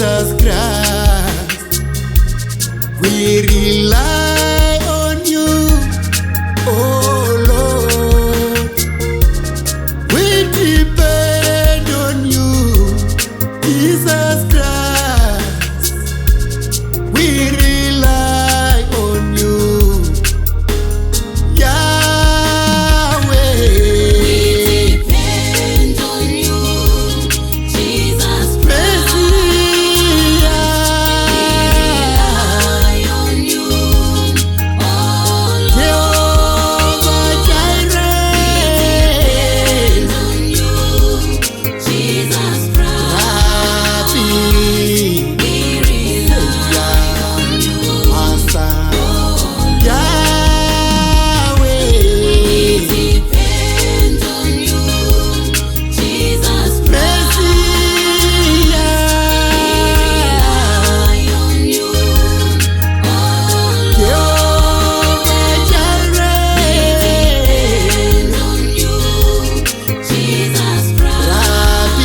Jesus Christ. We rely on you, oh Lord. We depend on you, Jesus Christ. We rely on you, Yahweh. We depend on you, Jesus Christ. Rely on you, oh Lord. Depend on you, Jesus Christ. We rely on you, Master, oh Yahweh. We depend on you, Jesus Christ. Rely on you, oh Lord. Depend on you, Jesus Christ.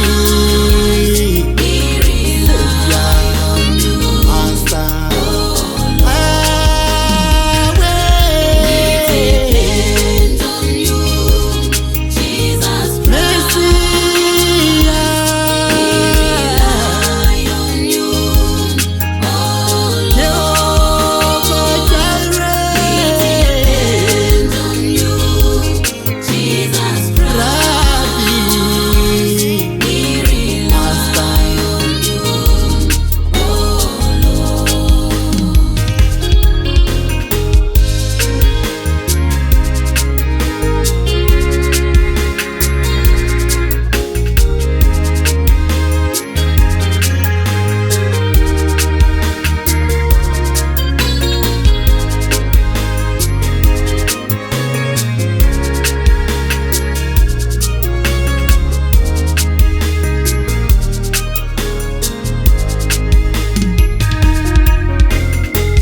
We rely on you, Master, depend on you, Jesus Christ. Rely on you, oh Lord. Depend on you, Jesus Christ. We rely on you, oh Lord.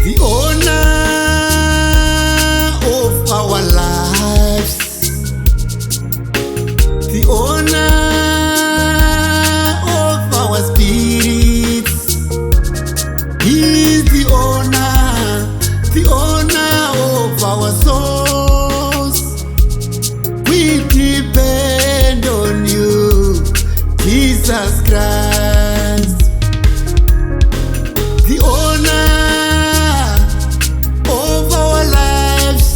the owner of our lives, the owner of our spirits. He is the owner of our souls. We depend on you, Jesus Christ. The owner of our lives,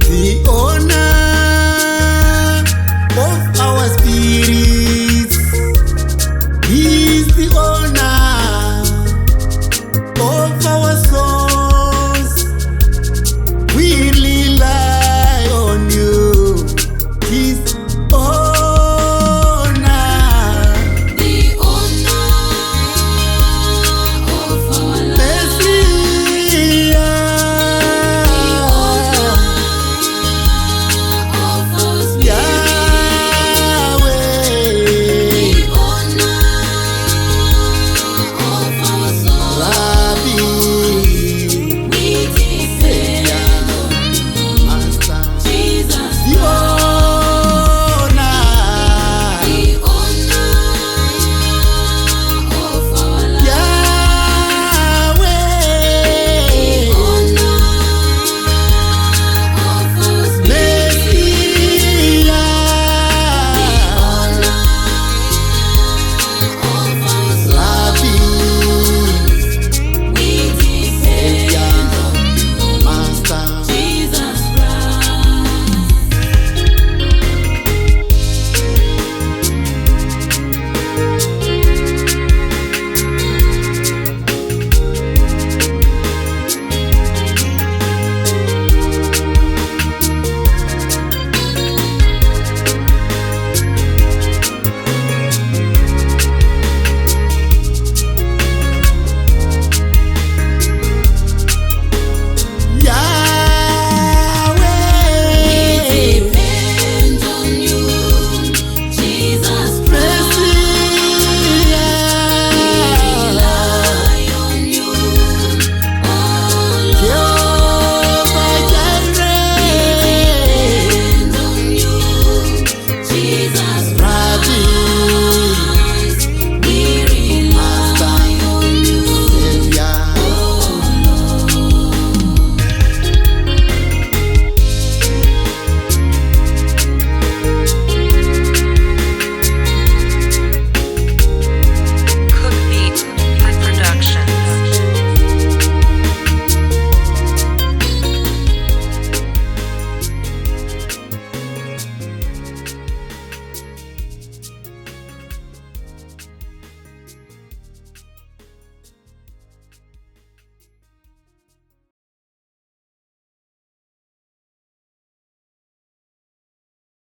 the owner of our spirits. He is the owner